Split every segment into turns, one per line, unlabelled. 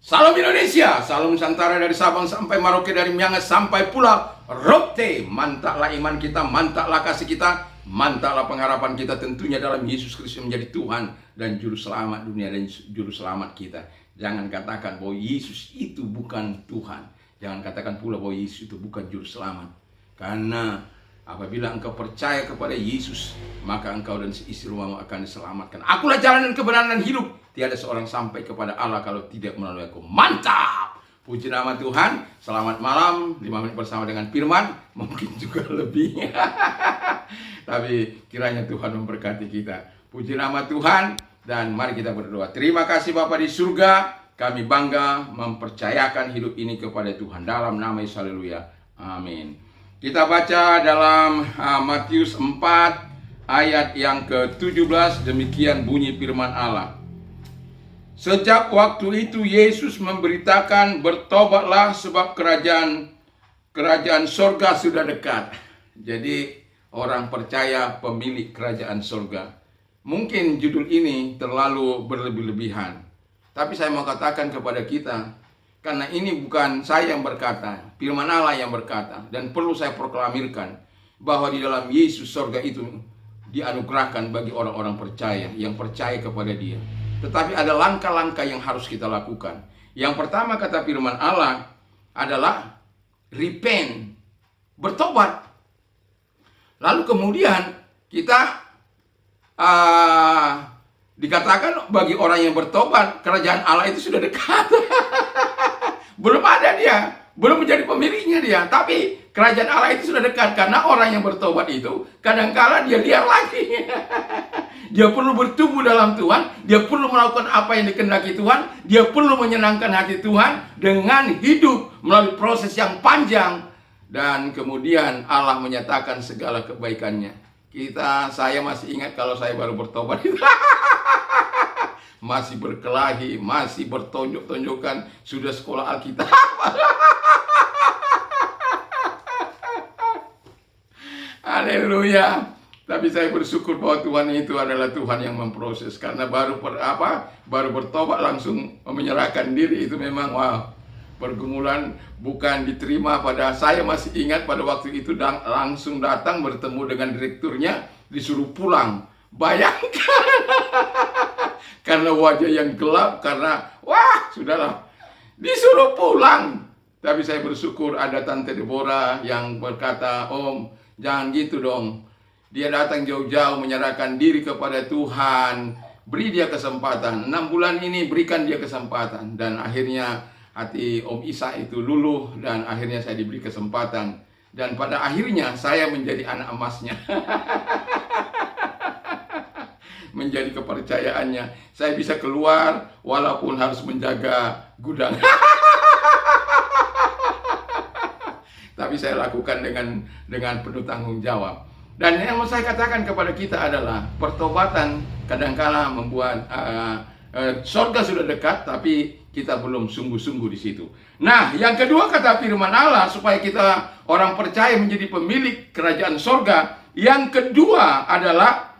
Salam Indonesia, salam Nusantara dari Sabang sampai Merauke, dari Miangas sampai Pulau Rote. Mantaplah iman kita, mantaplah kasih kita, mantaplah pengharapan kita tentunya dalam Yesus Kristus menjadi Tuhan dan Juru Selamat dunia dan Juru Selamat kita. Jangan katakan bahwa Yesus itu bukan Tuhan. Jangan katakan pula bahwa Yesus itu bukan Juru Selamat. Karena apabila engkau percaya kepada Yesus, maka engkau dan seisi rumahmu akan diselamatkan. Akulah jalan dan kebenaran dan hidup. Tiada seorang sampai kepada Allah kalau tidak melalui aku. Mantap! Puji nama Tuhan. Selamat malam. 5 menit bersama dengan Firman. Mungkin juga lebih. Tapi kiranya Tuhan memberkati kita. Puji nama Tuhan. Dan mari kita berdoa. Terima kasih Bapa di surga. Kami bangga mempercayakan hidup ini kepada Tuhan. Dalam nama Yesus, haleluya. Amin. Kita baca dalam Matius 4 ayat yang ke-17. Demikian bunyi firman Allah. Sejak waktu itu Yesus memberitakan, bertobatlah sebab kerajaan sorga sudah dekat. Jadi orang percaya pemilik kerajaan sorga. Mungkin judul ini terlalu berlebih-lebihan. Tapi saya mau katakan kepada kita, karena ini bukan saya yang berkata, firman Allah yang berkata. Dan perlu saya proklamirkan bahwa di dalam Yesus sorga itu dianugerahkan bagi orang-orang percaya, yang percaya kepada Dia. Tetapi ada langkah-langkah yang harus kita lakukan. Yang pertama kata firman Allah adalah repent, bertobat. Lalu kemudian kita dikatakan bagi orang yang bertobat, kerajaan Allah itu sudah dekat. Belum ada dia, belum menjadi pemiliknya dia, tapi kerajaan Allah itu sudah dekat. Karena orang yang bertobat itu kadangkala dia liar lagi. Dia perlu bertumbuh dalam Tuhan, dia perlu melakukan apa yang dikehendaki Tuhan, dia perlu menyenangkan hati Tuhan dengan hidup melalui proses yang panjang. Dan kemudian Allah menyatakan segala kebaikannya. Saya masih ingat kalau saya baru bertobat. Masih berkelahi, masih bertonjok-tonjokan, sudah sekolah Alkitab. Haleluya. Tapi saya bersyukur bahwa Tuhan itu adalah Tuhan yang memproses. Karena baru bertobat langsung menyerahkan diri, itu memang pergumulan bukan diterima. Saya masih ingat pada waktu itu langsung datang bertemu dengan direkturnya, disuruh pulang. Bayangkan. Karena wajah yang gelap, karena sudahlah, disuruh pulang. Tapi saya bersyukur ada Tante Deborah yang berkata, "Om, jangan gitu dong. Dia datang jauh-jauh menyerahkan diri kepada Tuhan. Beri dia kesempatan. 6 bulan ini berikan dia kesempatan." Dan akhirnya hati Om Isa itu luluh. Dan akhirnya saya diberi kesempatan. Dan pada akhirnya saya menjadi anak emasnya. Menjadi kepercayaannya. Saya bisa keluar walaupun harus menjaga gudang. Tapi saya lakukan dengan penuh tanggung jawab. Dan yang mau saya katakan kepada kita adalah pertobatan kadangkala membuat surga sudah dekat, tapi kita belum sungguh-sungguh di situ. Nah, yang kedua kata firman Allah supaya kita orang percaya menjadi pemilik kerajaan surga. Yang kedua adalah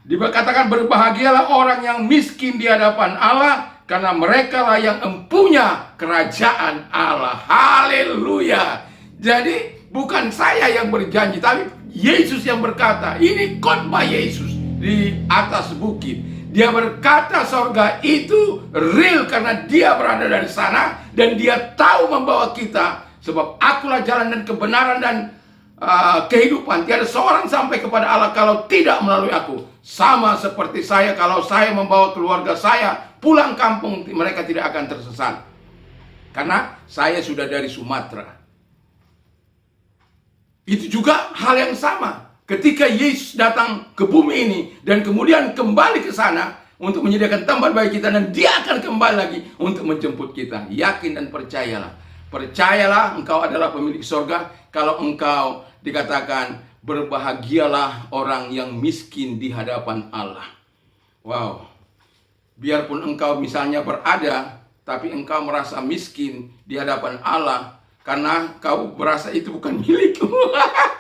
dikatakan berbahagialah orang yang miskin di hadapan Allah, karena mereka lah yang empunya kerajaan Allah. Haleluya. Jadi bukan saya yang berjanji, tapi Yesus yang berkata. Ini khotbah Yesus di atas bukit. Dia berkata sorga itu real karena dia berada dari sana. Dan dia tahu membawa kita. Sebab akulah jalan dan kebenaran dan kehidupan. Tiada seorang sampai kepada Allah kalau tidak melalui aku. Sama seperti saya, kalau saya membawa keluarga saya pulang kampung, mereka tidak akan tersesat. Karena saya sudah dari Sumatera. Itu juga hal yang sama. Ketika Yesus datang ke bumi ini dan kemudian kembali ke sana untuk menyediakan tempat bagi kita, dan dia akan kembali lagi untuk menjemput kita. Yakin dan percayalah. Percayalah engkau adalah pemilik sorga. Kalau engkau dikatakan berbahagialah orang yang miskin di hadapan Allah. Wow. Biarpun engkau misalnya berada, tapi engkau merasa miskin di hadapan Allah, Karena kau merasa itu bukan milikmu.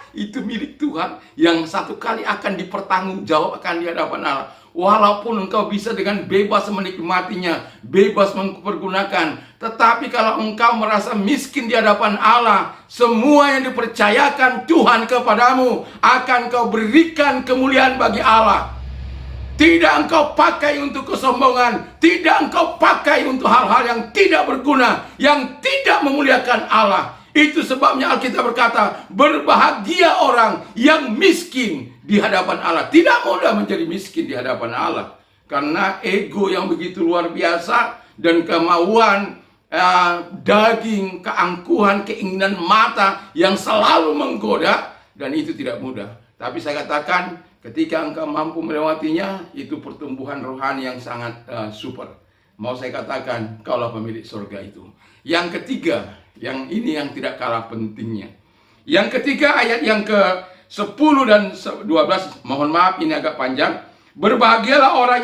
Itu milik Tuhan yang satu kali akan dipertanggungjawabkan di hadapan Allah. Walaupun engkau bisa dengan bebas menikmatinya, bebas mempergunakan, tetapi kalau engkau merasa miskin di hadapan Allah, semua yang dipercayakan Tuhan kepadamu akan kau berikan kemuliaan bagi Allah. Tidak engkau pakai untuk kesombongan, tidak engkau pakai untuk hal-hal yang tidak berguna, yang tidak memuliakan Allah. Itu sebabnya Alkitab berkata, berbahagia orang yang miskin di hadapan Allah. Tidak mudah menjadi miskin di hadapan Allah, karena ego yang begitu luar biasa dan kemauan daging, keangkuhan, keinginan mata yang selalu menggoda, dan itu tidak mudah. Tapi saya katakan, ketika engkau mampu melewatinya, itu pertumbuhan rohani yang sangat super. Mau saya katakan, kaulah pemilik surga itu. Yang ketiga, yang ini yang tidak kalah pentingnya. Yang ketiga, ayat yang ke-10 dan 12, mohon maaf ini agak panjang. Berbahagialah orang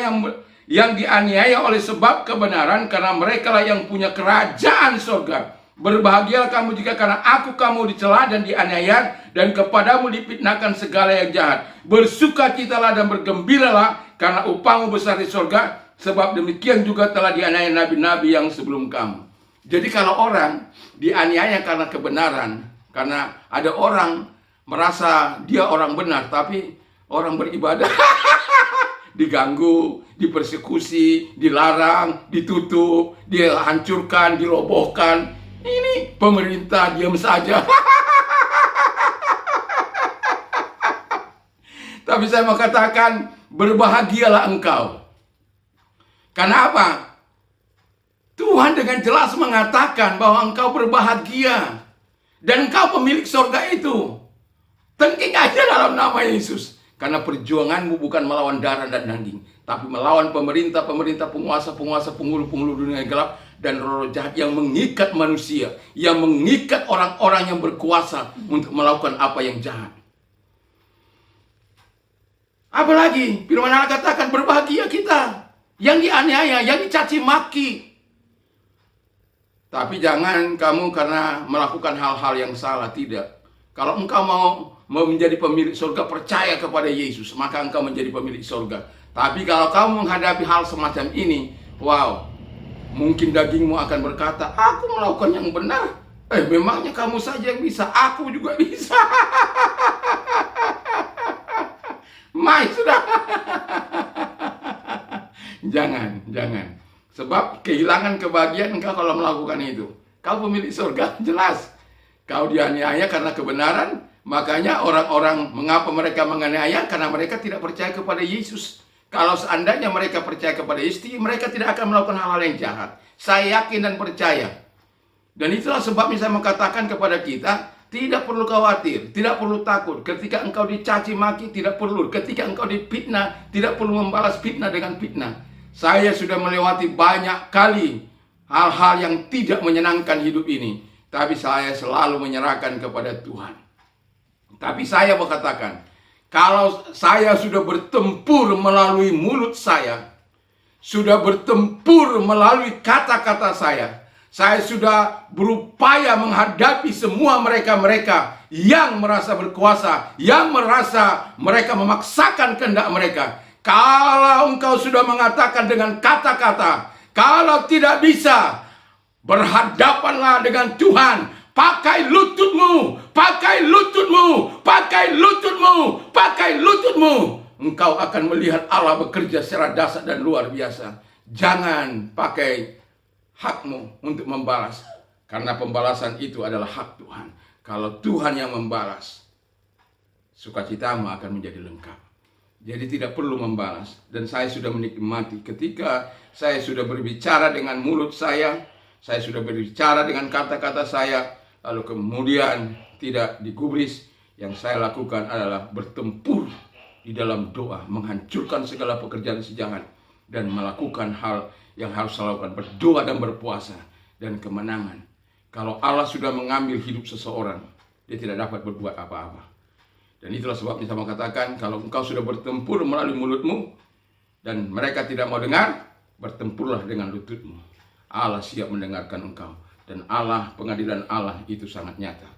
yang dianiaya oleh sebab kebenaran, karena mereka lah yang punya kerajaan surga. Berbahagialah kamu jika karena aku kamu dicela dan dianiaya, dan kepadamu difitnahkan segala yang jahat. Bersukacitalah dan bergembiralah, karena upahmu besar di surga, sebab demikian juga telah dianiaya nabi-nabi yang sebelum kamu. Jadi kalau orang dianiaya karena kebenaran, karena ada orang merasa dia orang benar, tapi orang beribadah diganggu, dipersekusi, dilarang, ditutup, dihancurkan, dirobohkan. Ini pemerintah diam saja. Tapi saya mau katakan, berbahagialah engkau. Karena apa? Tuhan dengan jelas mengatakan bahwa engkau berbahagia. Dan engkau pemilik surga itu. Tengking aja dalam nama Yesus. Karena perjuanganmu bukan melawan darah dan daging, tapi melawan pemerintah-pemerintah, penguasa-penguasa, penghulu-penghulu dunia gelap, dan roh jahat yang mengikat manusia, yang mengikat orang-orang yang berkuasa untuk melakukan apa yang jahat. Apalagi firman Allah katakan, berbahagia kita yang dianiaya, yang dicaci maki. Tapi jangan kamu karena melakukan hal-hal yang salah, tidak. Kalau engkau mau menjadi pemilik surga, percaya kepada Yesus, maka engkau menjadi pemilik surga. Tapi kalau kamu menghadapi hal semacam ini, wow, mungkin dagingmu akan berkata, aku melakukan yang benar. Memangnya kamu saja yang bisa, aku juga bisa. Mai sudah. Jangan. Sebab kehilangan kebahagiaan engkau kalau melakukan itu. Kau pemilik surga, jelas. Kau dianiaya karena kebenaran. Makanya orang-orang, mengapa mereka menganiaya? Karena mereka tidak percaya kepada Yesus. Kalau seandainya mereka percaya kepada Yesus, mereka tidak akan melakukan hal-hal yang jahat. Saya yakin dan percaya. Dan itulah sebabnya saya mengatakan kepada kita, tidak perlu khawatir, tidak perlu takut. Ketika engkau dicaci maki, tidak perlu. Ketika engkau difitnah, tidak perlu membalas fitnah dengan fitnah. Saya sudah melewati banyak kali hal-hal yang tidak menyenangkan hidup ini. Tapi saya selalu menyerahkan kepada Tuhan. Tapi saya berkatakan, kalau saya sudah bertempur melalui mulut saya, sudah bertempur melalui kata-kata saya sudah berupaya menghadapi semua mereka-mereka yang merasa berkuasa, yang merasa mereka memaksakan kehendak mereka. Kalau engkau sudah mengatakan dengan kata-kata, kalau tidak bisa, berhadapanlah dengan Tuhan. Pakai lututmu, pakai lututmu, pakai lututmu, pakai lututmu. Engkau akan melihat Allah bekerja secara dahsyat dan luar biasa. Jangan pakai hakmu untuk membalas, karena pembalasan itu adalah hak Tuhan. Kalau Tuhan yang membalas, sukacitamu akan menjadi lengkap. Jadi tidak perlu membalas. Dan saya sudah menikmati ketika saya sudah berbicara dengan mulut saya sudah berbicara dengan kata-kata saya, lalu kemudian tidak digubris. Yang saya lakukan adalah bertempur di dalam doa, menghancurkan segala pekerjaan sejahat, dan melakukan hal yang harus saya lakukan, berdoa dan berpuasa, dan kemenangan. Kalau Allah sudah mengambil hidup seseorang, dia tidak dapat berbuat apa-apa. Dan itulah sebabnya saya mengatakan, kalau engkau sudah bertempur melalui mulutmu, dan mereka tidak mau dengar, bertempurlah dengan lututmu. Allah siap mendengarkan engkau. dan Allah, pengadilan Allah itu sangat nyata.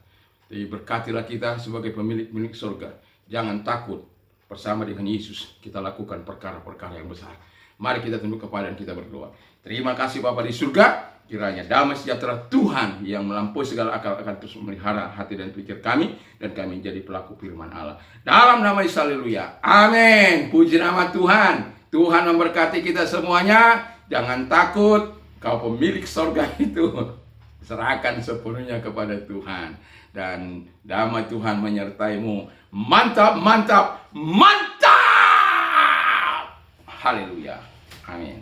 Jadi berkatilah kita sebagai pemilik surga. Jangan takut, bersama dengan Yesus kita lakukan perkara-perkara yang besar. Mari kita tunduk kepala dan kita berdoa. Terima kasih Bapa di surga. Kiranya damai sejahtera Tuhan yang melampaui segala akal akan terus memelihara hati dan pikir kami, dan kami menjadi pelaku firman Allah. Dalam nama Yesus, haleluya. Amin. Puji nama Tuhan. Tuhan memberkati kita semuanya. Jangan takut, kau pemilik surga itu. Serahkan sepenuhnya kepada Tuhan. Dan damai Tuhan menyertaimu. Mantap, mantap, mantap. Haleluya. Amin.